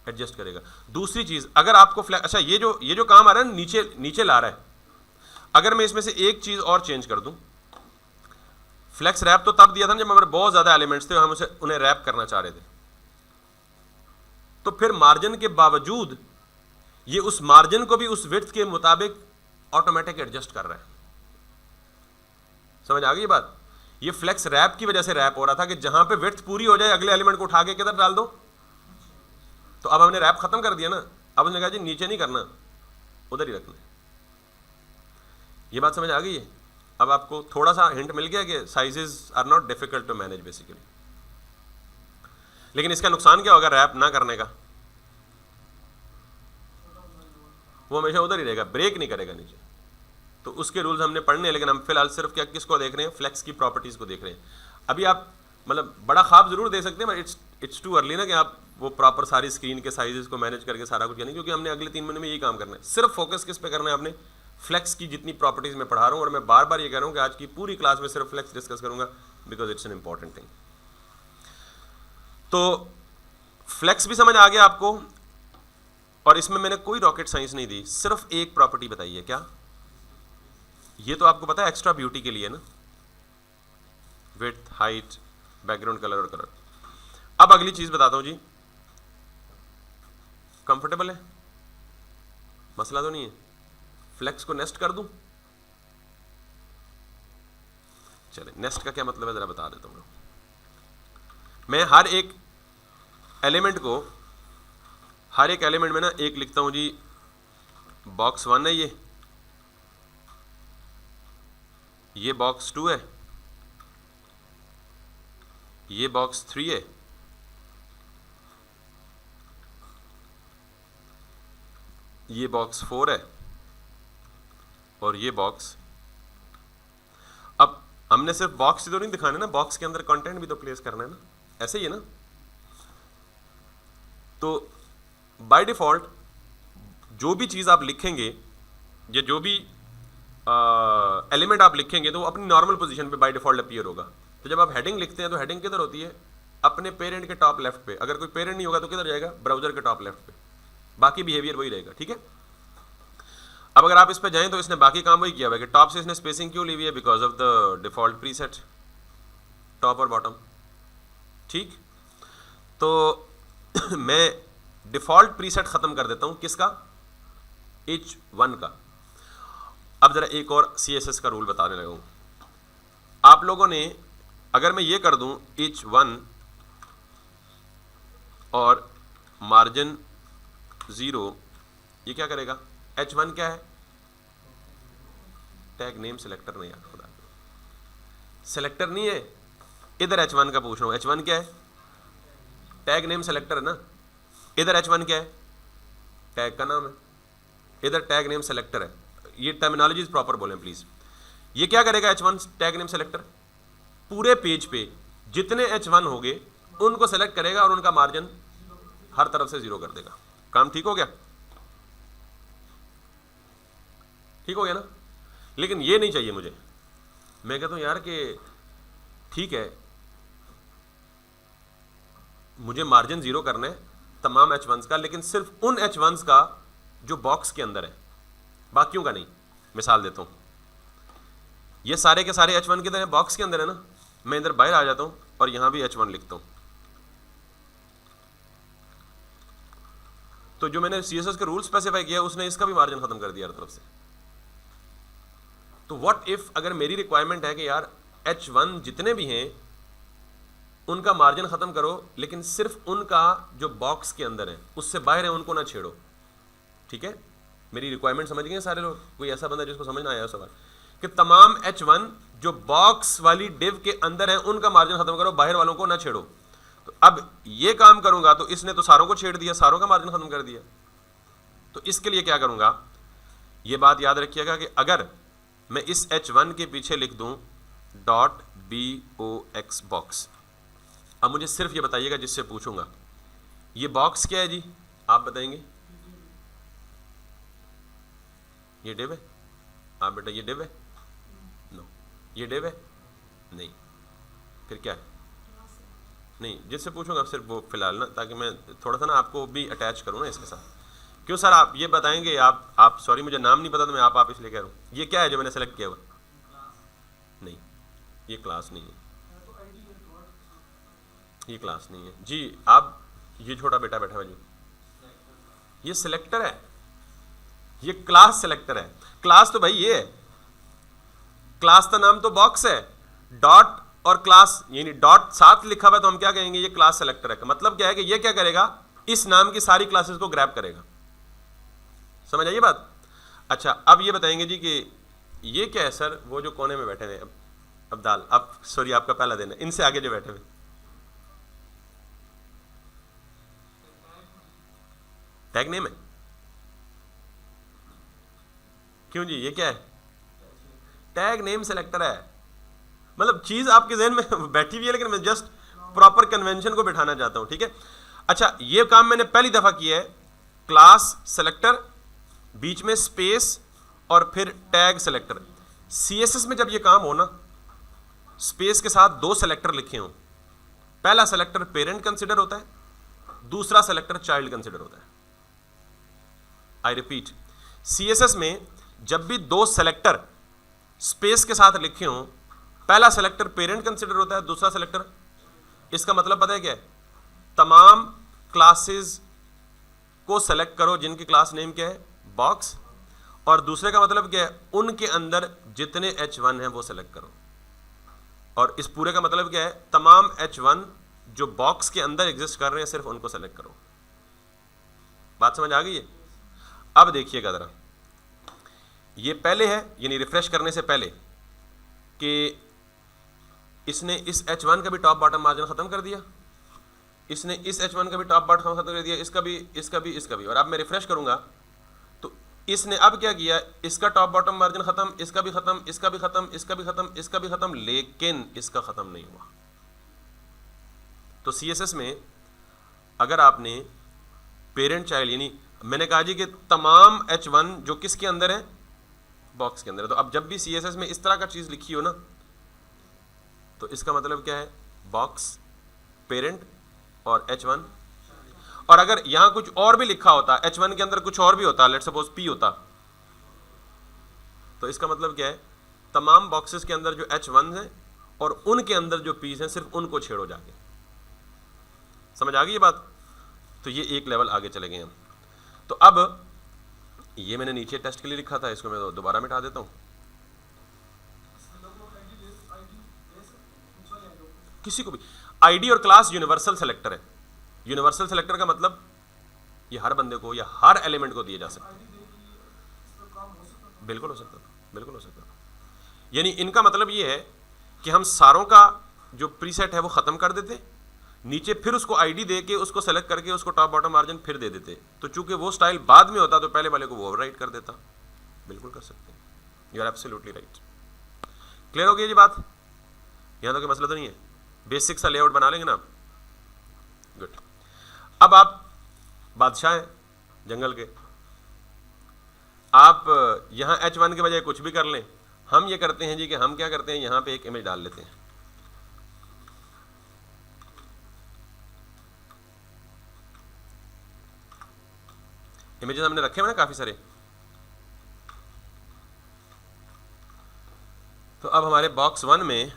एडजस्ट करेगा। दूसरी चीज, अगर आपको फ्लेक्स, अच्छा ये जो काम आ रहा है नीचे ला रहा है, अगर मैं इसमें से एक चीज और चेंज कर दूं, फ्लेक्स रैप तो तब दिया था ना जब हमारे बहुत ज्यादा एलिमेंट्स थे, हम उन्हें रैप करना चाह रहे थे, तो फिर मार्जिन के बावजूद ये उस मार्जिन को भी उस विड्थ के मुताबिक ऑटोमेटिक एडजस्ट कर रहा है। समझ आ गई बात। ये फ्लेक्स रैप की वजह से रैप हो रहा था कि जहां पे विड्थ पूरी हो जाए अगले एलिमेंट को उठा के किधर डाल दो। तो अब हमने रैप खत्म कर दिया ना, अब उसने कहा जी नीचे नहीं करना, उधर ही रखना। ये बात समझ आ गई है। अब आपको थोड़ा सा हिंट मिल गया कि sizes are not difficult to manage basically. लेकिन इसका नुकसान क्या होगा रैप ना करने का, वो हमेशा उधर ही रहेगा, ब्रेक नहीं करेगा नीचे। तो उसके रूल्स हमने पढ़ने हैं, लेकिन हम फिलहाल सिर्फ क्या किसको देख रहे हैं, फ्लेक्स की प्रॉपर्टीज को देख रहे हैं। अभी आप मतलब बड़ा ख्वाब जरूर दे सकते हैं, बट इट्स टू अर्ली ना कि आप वो प्रॉपर सारी स्क्रीन के साइजेस को मैनेज करके सारा कुछ करेंगे, क्योंकि हमने अगले 3 महीने में यही काम करना है। सिर्फ फोकस किस पे करना है आपने, फ्लेक्स की जितनी प्रॉपर्टीज मैं पढ़ा रहा हूँ, और मैं बार बार ये कह रहा हूँ कि आज की पूरी क्लास में सिर्फ फ्लेक्स डिस्कस करूंगा, because it's an important thing. तो फ्लेक्स भी समझ आ गया आपको, और इसमें मैंने कोई रॉकेट साइंस नहीं दी, सिर्फ एक प्रॉपर्टी बताई है। क्या? ये तो आपको पता है एक्स्ट्रा ब्यूटी के लिए ना, विड्थ, हाइट, बैकग्राउंड कलर और कलर। अब अगली चीज बताता हूं जी, कंफर्टेबल है, मसला तो नहीं है, फ्लेक्स को नेस्ट कर दूं? चले, नेस्ट का क्या मतलब है जरा बता देता हूं। मैं हर एक एलिमेंट में ना एक लिखता हूं जी, बॉक्स 1 है, ये बॉक्स 2 है, ये बॉक्स 3 है, ये बॉक्स 4 है और ये बॉक्स, अब हमने सिर्फ बॉक्स ही तो नहीं दिखाना ना, बॉक्स के अंदर कंटेंट भी तो प्लेस करना है ना, ऐसे ही है ना। तो बाय डिफॉल्ट जो भी चीज़ आप लिखेंगे या जो भी एलिमेंट आप लिखेंगे तो वो अपनी नॉर्मल पोजीशन पे बाय डिफॉल्ट अपीयर होगा। तो जब आप हेडिंग लिखते हैं तो हेडिंग किधर होती है? अपने पेरेंट के टॉप लेफ्ट पे। अगर कोई पेरेंट नहीं होगा तो किधर जाएगा? ब्राउजर के टॉप लेफ्ट पे। बाकी बिहेवियर वही रहेगा, ठीक है। अब अगर आप इस पे जाएं तो इसने बाकी काम वही किया हुआ है कि टॉप से इसने स्पेसिंग क्यों ली हुई है? Because of the default preset, top और बॉटम, ठीक। तो मैं डिफॉल्ट प्रीसेट खत्म कर देता हूं, किसका? H1 का। अब जरा एक और CSS का रूल बताने लगा हूं आप लोगों ने। अगर मैं ये कर दूं H1 और मार्जिन 0, ये क्या करेगा? H1 क्या है? टैग नेम सेलेक्टर नहीं आता, खुदा सेलेक्टर नहीं है। इधर H1 का पूछ रहा हूं, H1 क्या है? टैग नेम सेलेक्टर है ना। इधर H1 क्या है? टैग का नाम है। इधर टैग नेम सेलेक्टर है। ये टर्मिनोलॉजीज प्रॉपर बोलें प्लीज। ये क्या करेगा H1 टैग नेम सेलेक्टर? पूरे पेज पे जितने H1 होंगे उनको सेलेक्ट करेगा और उनका मार्जिन हर तरफ से 0 कर देगा। काम ठीक हो गया? ठीक हो गया ना। लेकिन ये नहीं चाहिए मुझे। मैं कहता हूं यार कि ठीक है, मुझे मार्जिन 0 करना है तमाम H1s का, लेकिन सिर्फ उन H1s का जो बॉक्स के अंदर है, बाकियों का नहीं। मिसाल देता हूं, ये सारे के सारे H1 किधर है? बॉक्स के अंदर है ना। मैं इधर बाहर आ जाता हूं और यहां भी H1 लिखता हूं। तो जो मैंने CSS के रूल स्पेसिफाई किया उसने इसका भी मार्जिन खत्म कर दिया हर तरफ से। तो व्हाट इफ अगर मेरी रिक्वायरमेंट है कि यार H1 जितने भी हैं उनका मार्जिन खत्म करो, लेकिन सिर्फ उनका जो बॉक्स के अंदर है, उससे बाहर है, उनको ना छेड़ो। ठीक है, मेरी रिक्वायरमेंट समझ गए सारे लोग? कोई ऐसा बंदा जिसको समझ ना आया सवाल कि तमाम H1 जो बॉक्स वाली डिव के अंदर है उनका मार्जिन खत्म करो, बाहर वालों को ना छेड़ो। तो अब ये काम करूंगा तो इसने तो सारों को छेड़ दिया, सारों का मार्जिन खत्म कर दिया। तो इसके लिए क्या करूंगा? ये बात याद रखिएगा कि अगर मैं इस H1 के पीछे लिख दूं .box बॉक्स। अब मुझे सिर्फ ये बताइएगा जिससे पूछूंगा, ये बॉक्स क्या है जी? आप बताएंगे। ये डिव है? आप बेटा ये डिव है? नो। ये डिव है? नहीं। फिर क्या है? नहीं, जिससे पूछूंगा सिर्फ वो फिलहाल ना, ताकि मैं थोड़ा सा ना आपको भी अटैच करूँ ना इसके साथ। क्यों सर आप ये बताएंगे? आप सॉरी मुझे नाम नहीं पता तो मैं आप इसलिए कह रहा हूँ। ये क्या है जो मैंने सेलेक्ट किया हुआ? नहीं, ये क्लास नहीं है। ये क्लास नहीं है जी। आप ये छोटा बेटा बैठा हुआ जी, ये सिलेक्टर है, ये क्लास सिलेक्टर है। क्लास तो भाई ये है, क्लास का नाम तो बॉक्स है। डॉट और क्लास यानी डॉट साथ लिखा हुआ है तो हम क्या कहेंगे? ये क्लास सिलेक्टर है। मतलब क्या है कि ये क्या करेगा? इस नाम की सारी क्लासेस को ग्रैब करेगा। समझ आइए बात? अच्छा, अब ये बताएंगे जी कि ये क्या है सर? वो जो कोने में बैठे हुए अब्दाल, अब सॉरी आपका पहला दिन है, इनसे आगे जो बैठे हुए, टैग नेम है। क्यों जी, ये क्या है? टैग नेम सेलेक्टर है। मतलब चीज आपके जहन में बैठी हुई है, लेकिन मैं जस्ट प्रॉपर कन्वेंशन को बिठाना चाहता हूं। ठीक है, अच्छा ये काम मैंने पहली दफा किया है। क्लास सेलेक्टर, बीच में स्पेस और फिर टैग सेलेक्टर। CSS में जब ये काम हो ना, स्पेस के साथ 2 सेलेक्टर लिखे हों, पहला सेलेक्टर पेरेंट कंसिडर होता है, दूसरा सेलेक्टर चाइल्ड कंसिडर होता है। आई रिपीट, CSS में जब भी 2 सेलेक्टर स्पेस के साथ लिखे हों, पहला सेलेक्टर पेरेंट कंसिडर होता है, दूसरा सेलेक्टर, इसका मतलब पता है क्या है? तमाम क्लासेस को सेलेक्ट करो जिनकी क्लास नेम क्या है? बॉक्स। और दूसरे का मतलब क्या है? उनके अंदर जितने H1 हैं वो सेलेक्ट करो। और इस पूरे का मतलब क्या है? तमाम H1 जो बॉक्स के अंदर एग्जिस्ट कर रहे हैं सिर्फ उनको सेलेक्ट करो। बात समझ आ गई है? अब देखिएगा जरा, ये पहले है यानी रिफ्रेश करने से पहले कि इसने इस H1 का भी टॉप बॉटम मार्जिन खत्म कर दिया, इसने इस H1 का भी टॉप बॉटम खत्म कर दिया, इसका भी, इसका भी, इसका भी। और अब मैं रिफ्रेश करूंगा तो इसने अब क्या किया, इसका टॉप बॉटम मार्जिन खत्म, इसका भी खत्म, इसका भी खत्म, इसका भी खत्म, इसका भी खत्म, लेकिन इसका खत्म नहीं हुआ। तो CSS में अगर आपने पेरेंट चाइल्ड, यानी मैंने कहा जी कि तमाम H1 जो किसके अंदर है, बॉक्स के अंदर है, तो अब जब भी CSS में इस तरह का चीज लिखी हो ना, तो इसका मतलब क्या है, बॉक्स, पेरेंट और H1। और अगर यहां कुछ और भी लिखा होता, H1 के अंदर कुछ और भी होता, लेट्स सपोज P होता, तो इसका मतलब क्या है, तमाम बॉक्सेस के अंदर जो H1 है और उनके अंदर जो P's हैं, सिर्फ उनको छेड़ो जाके। समझ आ गई ये बात? तो ये एक लेवल आगे चले गए हम। तो अब ये मैंने नीचे टेस्ट के लिए लिखा था, इसको मैं दोबारा मिटा देता हूं। किसी को भी आईडी और क्लास यूनिवर्सल सेलेक्टर है। यूनिवर्सल सेलेक्टर का मतलब ये हर बंदे को या हर एलिमेंट को दिया जा सकता है। बिल्कुल हो सकता था, बिल्कुल हो सकता था। यानी इनका मतलब ये है कि हम सारों का जो प्रीसेट है वो खत्म कर देते, नीचे फिर उसको आईडी दे के उसको सेलेक्ट करके उसको टॉप बॉटम मार्जिन फिर दे देते। तो चूंकि वो स्टाइल बाद में होता तो पहले वाले को वो ओवरराइट कर देता। बिल्कुल कर सकते हैं, you are absolutely right. Clear हो गई ये बात? यहां तो कोई मसला तो नहीं है, बेसिक सा लेआउट बना लेंगे ना आप। गुड। अब आप बादशाह हैं जंगल के, आप यहां H1 के बजाय कुछ भी कर लें। हम ये करते हैं जी कि हम क्या करते हैं, यहां पे एक इमेज डाल लेते हैं। इमेजेस हमने रखे हुए ना काफी सारे। तो अब हमारे बॉक्स 1 में,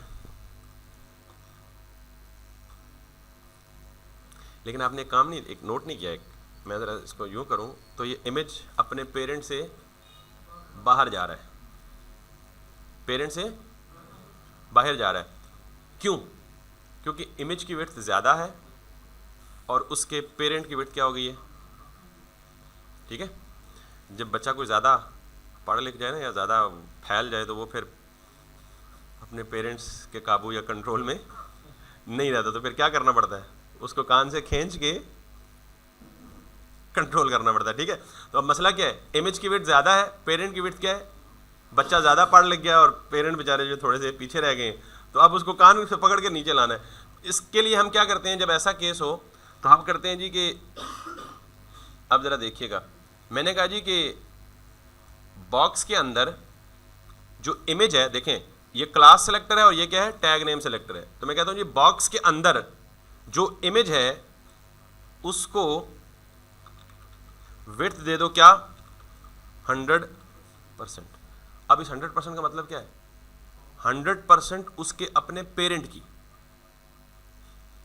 लेकिन आपने एक काम नहीं, एक नोट नहीं किया, एक मैं ज़रा इसको यूँ करूँ तो ये इमेज अपने पेरेंट से बाहर जा रहा है, पेरेंट से बाहर जा रहा है। क्यों? क्योंकि इमेज की विड्थ ज़्यादा है और उसके पेरेंट की विड्थ क्या हो गई है। ठीक है, जब बच्चा कोई ज़्यादा पढ़ लिख जाए ना या ज़्यादा फैल जाए तो वो फिर अपने पेरेंट्स के काबू या कंट्रोल में नहीं रहता, तो फिर क्या करना पड़ता है, उसको कान से खींच के कंट्रोल करना पड़ता है। ठीक है, तो अब मसला क्या है, इमेज की विड्थ ज़्यादा है, पेरेंट की विड्थ क्या है, बच्चा ज़्यादा पढ़ लिख गया और पेरेंट बेचारे जो थोड़े से पीछे रह गए, तो अब उसको कान से पकड़ के नीचे लाना है। इसके लिए हम क्या करते हैं, जब ऐसा केस हो तो हम करते हैं जी कि, अब ज़रा देखिएगा, मैंने कहा जी कि बॉक्स के अंदर जो इमेज है, देखें ये क्लास सेलेक्टर है और ये क्या है, टैग नेम सेलेक्टर है। तो मैं कहता हूँ जी बॉक्स के अंदर जो इमेज है उसको विड्थ दे दो क्या, 100%। अब इस 100% का मतलब क्या है, 100% उसके अपने पेरेंट की।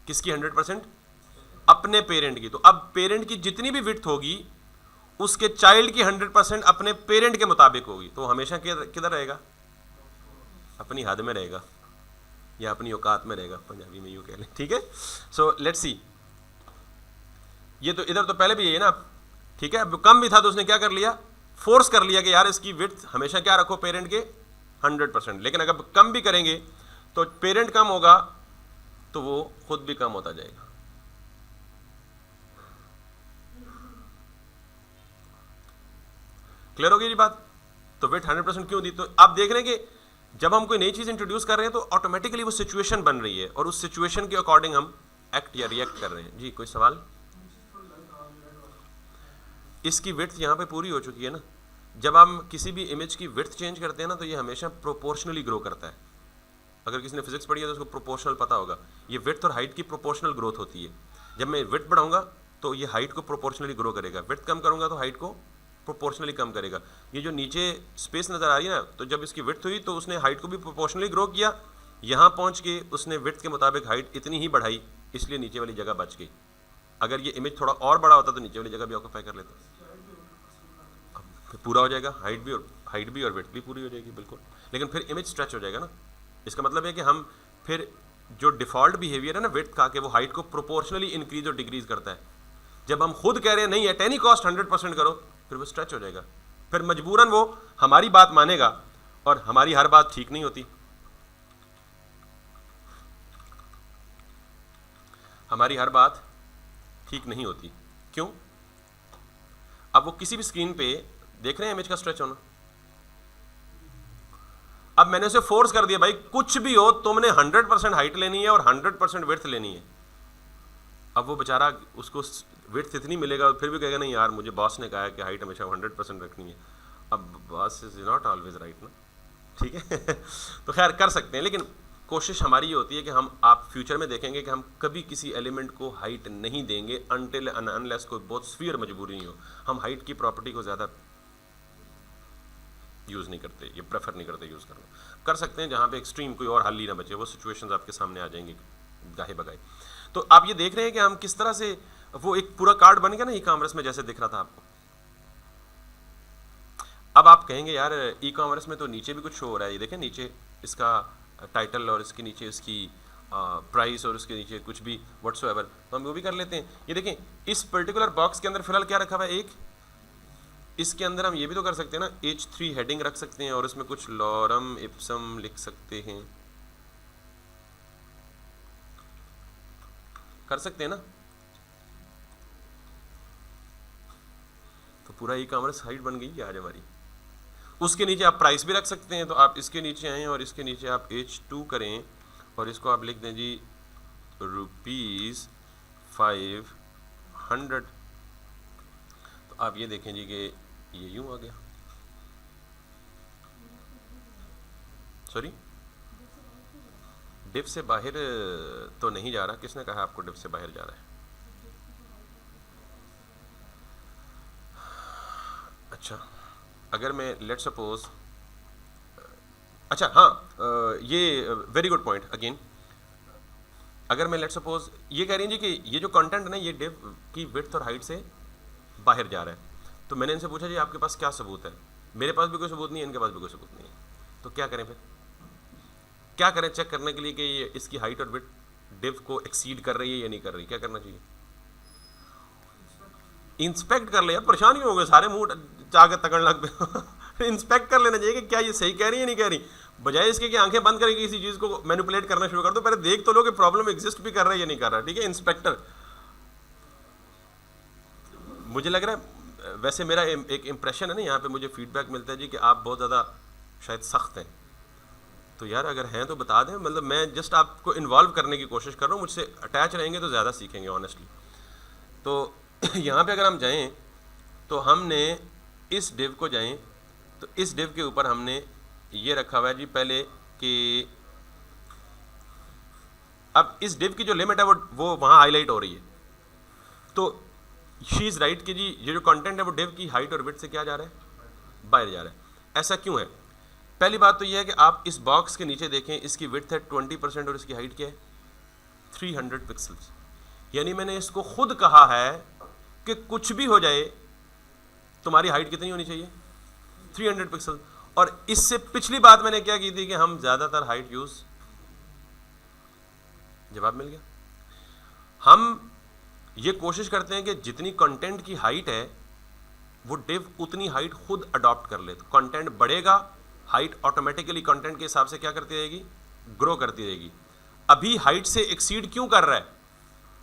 किसकी 100%? अपने पेरेंट की। तो अब पेरेंट की जितनी भी विड्थ होगी उसके चाइल्ड की 100% अपने पेरेंट के मुताबिक होगी। तो हमेशा किधर रहेगा, अपनी हद में रहेगा या अपनी औकात में रहेगा, पंजाबी में यूं कह लें। ठीक है, सो लेट्स सी, ये तो इधर तो पहले भी यही है ना। ठीक है, अब कम भी था तो उसने क्या कर लिया, फोर्स कर लिया कि यार इसकी विड्थ हमेशा क्या रखो, पेरेंट के 100%। लेकिन अगर कम भी करेंगे तो पेरेंट कम होगा तो वो खुद भी कम होता जाएगा। क्लियर हो गई जी बात? तो विड्थ 100% क्यों दी? तो आप देख रहे हैं कि जब हम कोई नई चीज इंट्रोड्यूस कर रहे हैं तो ऑटोमेटिकली वो सिचुएशन बन रही है और उस सिचुएशन के अकॉर्डिंग हम एक्ट या रिएक्ट कर रहे हैं। जी कोई सवाल? इसकी विड्थ यहाँ पे पूरी हो चुकी है ना। जब हम किसी भी इमेज की विड्थ चेंज करते हैं ना तो ये हमेशा प्रोपोर्शनली ग्रो करता है। अगर किसी ने फिजिक्स पढ़ी है तो उसको प्रोपोर्शनल पता होगा। ये विड्थ और हाइट की प्रोपोर्शनल ग्रोथ होती है। जब मैं विड्थ बढ़ाऊंगा तो ये हाइट को प्रोपोर्शनली ग्रो करेगा, विड्थ कम करूंगा तो हाइट को प्रोपोर्शनली कम करेगा। ये जो नीचे स्पेस नज़र आ रही है ना, तो जब इसकी विड्थ हुई तो उसने हाइट को भी प्रोपोर्शनली ग्रो किया, यहाँ पहुँच के उसने विड्थ के मुताबिक हाइट इतनी ही बढ़ाई, इसलिए नीचे वाली जगह बच गई। अगर ये इमेज थोड़ा और बड़ा होता तो नीचे वाली जगह भी ऑक्यूपाई कर लेता, फिर पूरा हो जाएगा, हाइट भी और विड्थ भी पूरी हो जाएगी बिल्कुल। लेकिन फिर इमेज स्ट्रेच हो जाएगा ना। इसका मतलब है कि हम फिर जो डिफ़ॉल्ट बिहेवियर है ना विड्थ का, कि वो हाइट को प्रोपोर्शनली इंक्रीज और डिक्रीज करता है। जब हम खुद कह रहे हैं नहीं एट एनी कॉस्ट 100% करो, फिर वो स्ट्रेच हो जाएगा। फिर मजबूरन वो हमारी बात मानेगा और हमारी हर बात ठीक नहीं होती। हमारी हर बात ठीक नहीं होती। क्यों? अब वो किसी भी स्क्रीन पे देख रहे हैं इमेज का स्ट्रेच होना। अब मैंने उसे फोर्स कर दिया, भाई कुछ भी हो तुमने 100% हाइट लेनी है और 100% विड्थ लेनी है। अब वो बेचारा, उसको विड्थ इतनी मिलेगा फिर भी कहेगा नहीं यार मुझे बॉस ने कहा है कि हाइट हमेशा 100% रखनी है। अब boss is not always right ना, ठीक है। तो खैर कर सकते हैं, लेकिन कोशिश हमारी ये होती है कि हम, आप फ्यूचर में देखेंगे कि हम कभी किसी एलिमेंट को हाइट नहीं देंगे अनटिल अनलेस कोई बहुत स्फीयर मजबूरी नहीं हो। हम हाइट की प्रॉपर्टी को ज़्यादा यूज़ नहीं करते, ये प्रेफर नहीं करते यूज़ करना। कर सकते हैं जहाँ पे एक्सट्रीम कोई और हल ही ना बचे, वो सिचुएशंस आपके सामने आ जाएंगी गाहे बगाए। तो आप ये देख रहे हैं कि हम किस तरह से, वो एक पूरा कार्ड बन गया ना ई कॉमर्स में, जैसे दिख रहा था आपको। अब आप कहेंगे यार ई कॉमर्स में तो नीचे भी कुछ शो हो रहा है, ये देखें नीचे इसका टाइटल और इसके नीचे इसकी प्राइस और उसके नीचे कुछ भी व्हाट्सोएवर, तो हम वो भी कर लेते हैं। ये देखें इस पर्टिकुलर बॉक्स के अंदर फिलहाल क्या रखा हुआ है, एक इसके अंदर हम ये भी तो कर सकते हैं ना, H3 हेडिंग रख सकते हैं और उसमें कुछ लॉरम इप्सम लिख सकते हैं, कर सकते हैं ना। तो पूरा ई कॉमर्स साइट बन गई आज हमारी। उसके नीचे आप प्राइस भी रख सकते हैं, तो आप इसके नीचे आएँ और इसके नीचे आप H2 करें और इसको आप लिख दें जी ₹500। तो आप ये देखें जी कि ये यूं आ गया, सॉरी डिव से बाहर तो नहीं जा रहा। किसने कहा आपको डिव से बाहर जा रहा है? अच्छा, अगर मैं लेट सपोज, अच्छा हाँ, ये वेरी गुड पॉइंट अगेन। अगर मैं लेट सपोज ये कह रही हैं जी कि ये जो कंटेंट है ना ये डिव की विड्थ और हाइट से बाहर जा रहा है, तो मैंने इनसे पूछा जी आपके पास क्या सबूत है? मेरे पास भी कोई सबूत नहीं है, इनके पास भी कोई सबूत नहीं है। तो क्या करें फिर? क्या करें चेक करने के लिए कि ये इसकी हाइट और विड्थ डिव को एक्सीड कर रही है या नहीं कर रही? क्या करना चाहिए? इंस्पेक्ट कर ले यार, परेशान ही हो गए सारे, मुंह जाके तकड़ लग पे। इंस्पेक्ट कर लेना चाहिए कि क्या ये सही कह रही है नहीं कह रही, बजाय इसके कि आंखें बंद करके किसी चीज़ को मैनिपुलेट करना शुरू कर दो। पहले देख तो लो कि प्रॉब्लम एग्जिस्ट भी कर रहा है या नहीं कर रहा। ठीक है इंस्पेक्टर, मुझे लग रहा है वैसे मेरा एक इम्प्रेशन है ना, यहाँ पे मुझे फीडबैक मिलता है जी कि आप बहुत ज़्यादा शायद सख्त हैं। तो यार अगर हैं तो बता दें, मतलब मैं जस्ट आपको इन्वॉल्व करने की कोशिश कर रहा हूँ, मुझसे अटैच रहेंगे तो ज़्यादा सीखेंगे ऑनेस्टली। तो यहाँ पे अगर हम जाएं तो हमने इस डिव को जाएं तो इस डिव के ऊपर हमने ये रखा हुआ है जी पहले कि अब इस डिव की जो लिमिट है वो वहाँ हाईलाइट हो रही है। तो शी इज़ राइट कि जी ये जो कंटेंट है वो डिव की हाइट और विड्थ से क्या जा रहा है, बाहर जा रहा है। ऐसा क्यों है? पहली बात तो ये है कि आप इस बॉक्स के नीचे देखें, इसकी विड्थ है 20% और इसकी हाइट क्या है 300 पिक्सल्स। यानी मैंने इसको खुद कहा है कि कुछ भी हो जाए तुम्हारी हाइट कितनी होनी चाहिए 300 पिक्सल। और इससे पिछली बात मैंने क्या की थी कि हम ज़्यादातर हाइट यूज़, जवाब मिल गया। हम ये कोशिश करते हैं कि जितनी कंटेंट की हाइट है वो डिव उतनी हाइट खुद अडॉप्ट कर ले। तो कंटेंट बढ़ेगा, हाइट ऑटोमेटिकली कंटेंट के हिसाब से क्या करती रहेगी, ग्रो करती रहेगी। अभी हाइट से एक्सीड क्यों कर रहा है?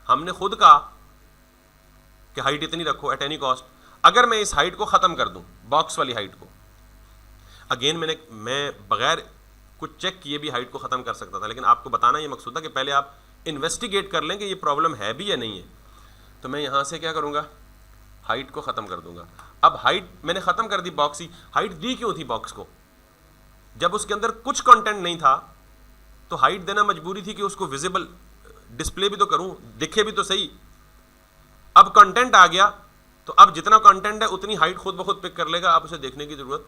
हमने खुद कहा कि हाइट इतनी रखो एट एनी कॉस्ट। अगर मैं इस हाइट को ख़त्म कर दूं, बॉक्स वाली हाइट को, अगेन मैं बगैर कुछ चेक किए भी हाइट को ख़त्म कर सकता था, लेकिन आपको बताना ये मकसूद था कि पहले आप इन्वेस्टिगेट कर लें कि ये प्रॉब्लम है भी या नहीं है। तो मैं यहाँ से क्या करूँगा, हाइट को ख़त्म कर दूंगा। अब हाइट मैंने ख़त्म कर दी, बॉक्स ही हाइट दी क्यों थी बॉक्स को? जब उसके अंदर कुछ कंटेंट नहीं था तो हाइट देना मजबूरी थी कि उसको विजिबल डिस्प्ले भी तो करूं, दिखे भी तो सही। अब कंटेंट आ गया तो अब जितना कंटेंट है उतनी हाइट खुद ब खुद पिक कर लेगा, आप उसे देखने की जरूरत।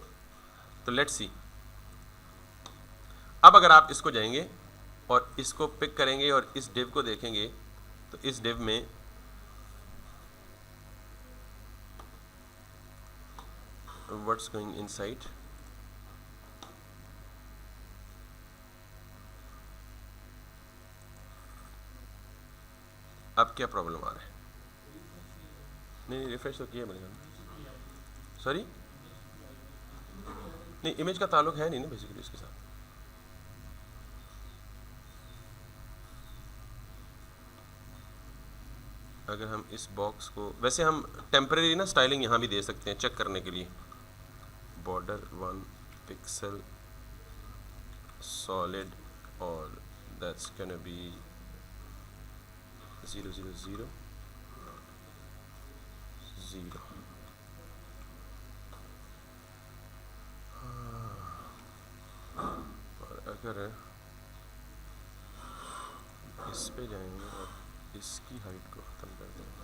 तो लेट्स सी, अब अगर आप इसको जाएंगे और इसको पिक करेंगे और इस डिव को देखेंगे तो इस डिव में व्हाट्स गोइंग इनसाइड, अब क्या प्रॉब्लम आ रहा है? नहीं रिफ्रेश तो किया मैंने, सॉरी नहीं इमेज का ताल्लुक है नहीं ना बेसिकली इसके साथ। अगर हम इस बॉक्स को, वैसे हम टेम्परेरी ना स्टाइलिंग यहाँ भी दे सकते हैं चेक करने के लिए। border 1 pixel solid, or that's gonna be 0 0 0 0. और अगर इस पे जाएंगे और इसकी हाइट को ख़त्म कर देंगे,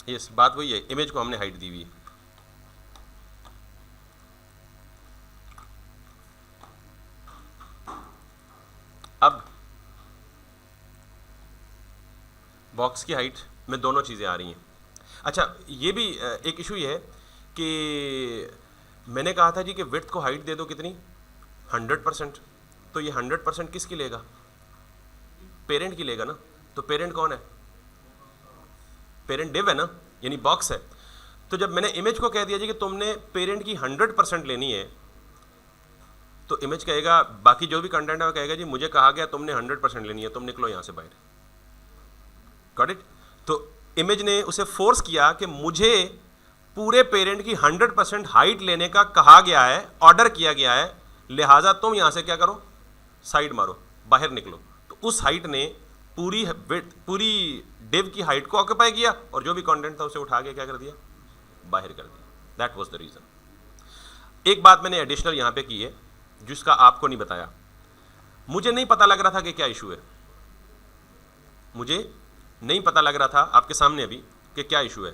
यस बात वही है, इमेज को हमने हाइट दी हुई है। अब बॉक्स की हाइट में दोनों चीज़ें आ रही हैं। अच्छा, ये भी एक इशू ये है कि मैंने कहा था जी कि विड्थ को हाइट दे दो कितनी, 100%। तो ये 100% किसकी लेगा? पेरेंट की लेगा ना। तो पेरेंट कौन है? पेरेंट डिव है ना, यानी बॉक्स है। तो जब मैंने इमेज को कह दिया जी कि तुमने पेरेंट की 100% लेनी है, तो इमेज कहेगा, बाकी जो भी कंटेंट है वो कहेगा जी मुझे कहा गया तुमने 100% लेनी है, तुम निकलो यहाँ से बाहर। Got it? तो इमेज ने उसे फोर्स किया कि मुझे पूरे पेरेंट की 100% हाइट लेने का कहा गया है, ऑर्डर किया गया है, लिहाजा तुम यहाँ से क्या करो, साइड मारो, बाहर निकलो। तो उस हाइट ने पूरी डिव की हाइट को ऑक्यूपाई किया और जो भी कंटेंट था उसे उठा के क्या कर दिया, बाहर कर दिया। That was the reason. एक बात मैंने एडिशनल यहाँ पे की है जिसका आपको नहीं बताया। मुझे नहीं पता लग रहा था कि क्या इशू है, मुझे नहीं पता लग रहा था आपके सामने अभी कि क्या इशू है।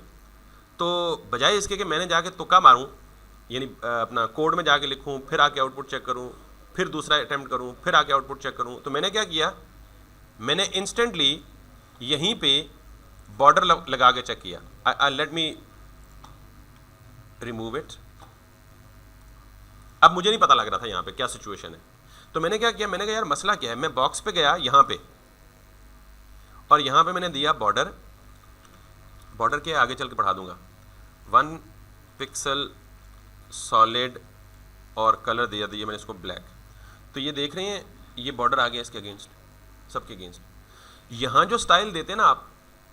तो बजाय इसके कि मैंने जाके तुक्का मारूं, यानी अपना कोड में जाके लिखूं, फिर आके आउटपुट चेक करूं, फिर दूसरा अटैम्प्ट करूं, फिर आके आउटपुट चेक करूं, तो मैंने क्या किया, मैंने इंस्टेंटली यहीं पे बॉर्डर लगा के चेक किया। Let me remove it. अब मुझे नहीं पता लग रहा था यहाँ पे क्या सिचुएशन है, तो मैंने क्या किया, मैंने कहा यार मसला क्या है। मैं बॉक्स पे गया यहाँ पे, और यहाँ पे मैंने दिया बॉर्डर, बॉर्डर के आगे चल के पढ़ा दूंगा, 1 पिक्सल सॉलिड, और कलर दिया मैंने इसको ब्लैक। तो ये देख रहे हैं, ये बॉर्डर आ गया इसके अगेंस्ट, सबके अगेंस्ट। यहाँ जो स्टाइल देते हैं ना आप,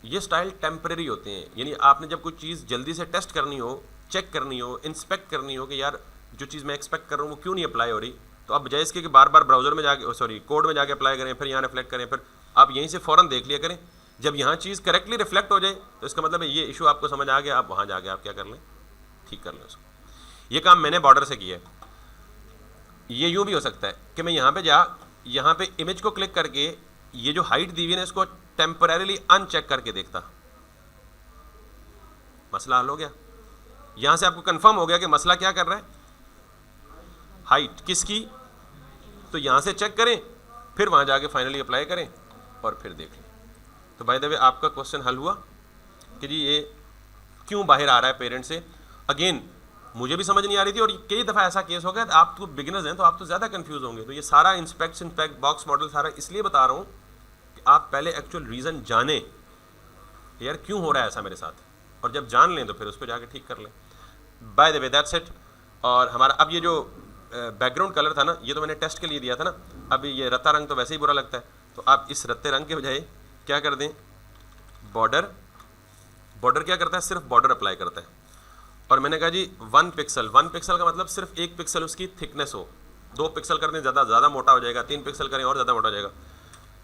ये स्टाइल टेम्परेरी होते हैं, यानी आपने जब कोई चीज़ जल्दी से टेस्ट करनी हो, चेक करनी हो, इंस्पेक्ट करनी हो कि यार जो चीज़ मैं एक्सपेक्ट कर रहा हूँ वो क्यों नहीं अप्लाई हो रही, तो आप बजाय इसके कि बार बार ब्राउजर में जाके, सॉरी कोड में जाके अप्लाई करें, फिर यहाँ रिफ्लेक्ट करें, फिर आप यहीं से फ़ौरन देख लिया करें। जब यहाँ चीज़ करेक्टली रिफ्लेक्ट हो जाए तो इसका मतलब है ये इशू आपको समझ आ गया, आप वहाँ जाके आप क्या कर लें, ठीक कर लें उसको। ये काम मैंने बॉर्डर से किया है। ये यूँ भी हो सकता है कि मैं यहाँ पे यहाँ पे इमेज को क्लिक करके ये जो हाइट दी हुई है ना इसको टेम्परेरीली अनचेक करके देखता, मसला हल हो गया। यहाँ से आपको कंफर्म हो गया कि मसला क्या कर रहा है, हाइट किसकी, तो यहाँ से चेक करें, फिर वहाँ जाके फाइनली अप्लाई करें और फिर देख लें। तो बाय द वे आपका क्वेश्चन हल हुआ कि जी ये क्यों बाहर आ रहा है पेरेंट से। अगेन मुझे भी समझ नहीं आ रही थी, और कई दफ़ा ऐसा केस हो गया, आप तो बिगिनर्स हैं तो आप तो ज़्यादा कंफ्यूज होंगे। तो ये सारा इंस्पेक्ट बॉक्स मॉडल सारा इसलिए बता रहा हूँ कि आप पहले एक्चुअल रीज़न जाने यार क्यों हो रहा है ऐसा मेरे साथ, और जब जान लें तो फिर उस पर जाके ठीक कर लें। By the way that's it. और हमारा अब ये जो बैकग्राउंड कलर था ना, ये तो मैंने टेस्ट के लिए दिया था ना। अब ये रत्ता रंग तो वैसे ही बुरा लगता है, तो आप इस रत्ते रंग के बजाय क्या कर दें, बॉर्डर क्या करता है, सिर्फ बॉर्डर अप्लाई करता है। और मैंने कहा जी 1 पिक्सल का मतलब सिर्फ 1 पिक्सल उसकी थिकनेस हो, 2 पिक्सल कर दें ज़्यादा मोटा हो जाएगा, 3 पिक्सल करें और ज़्यादा मोटा हो जाएगा।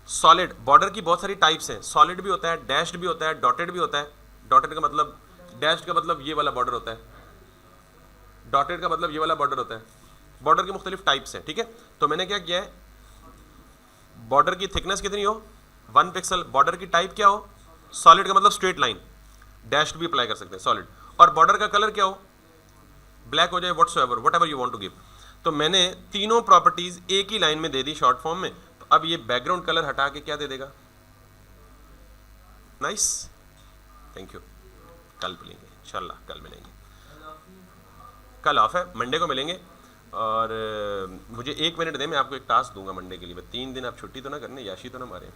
सॉलिड, बॉर्डर की बहुत सारी टाइप्स हैं, सॉलिड भी होता है, डैश्ड भी होता है, डॉटेड भी होता है। डॉटेड का मतलब, डैश्ड का मतलब ये वाला बॉर्डर होता है, डॉटेड का मतलब ये वाला बॉर्डर होता है। बॉर्डर की मुख्तलिफ टाइप्स हैं, ठीक है। तो मैंने क्या किया है, बॉर्डर की थिकनेस कितनी हो, 1 पिक्सल, बॉर्डर की टाइप क्या हो, सॉलिड का मतलब स्ट्रेट लाइन, डैश्ड भी अप्लाई कर सकते हैं सॉलिड, और बॉर्डर का कलर क्या हो, ब्लैक हो जाए, whatever you want to give. तो मैंने तीनों प्रॉपर्टीज एक ही लाइन में दे दी शॉर्ट फॉर्म में। तो अब ये बैकग्राउंड कलर हटा के क्या दे देगा, नाइस, थैंक यू। कल मिलेंगे इंशाल्लाह, कल मिलेंगे, कल ऑफ है, मंडे को मिलेंगे। और मुझे 1 मिनट दें, मैं आपको एक टास्क दूंगा मंडे के लिए। 3 दिन आप छुट्टी तो ना करने, याशी तो ना मारें।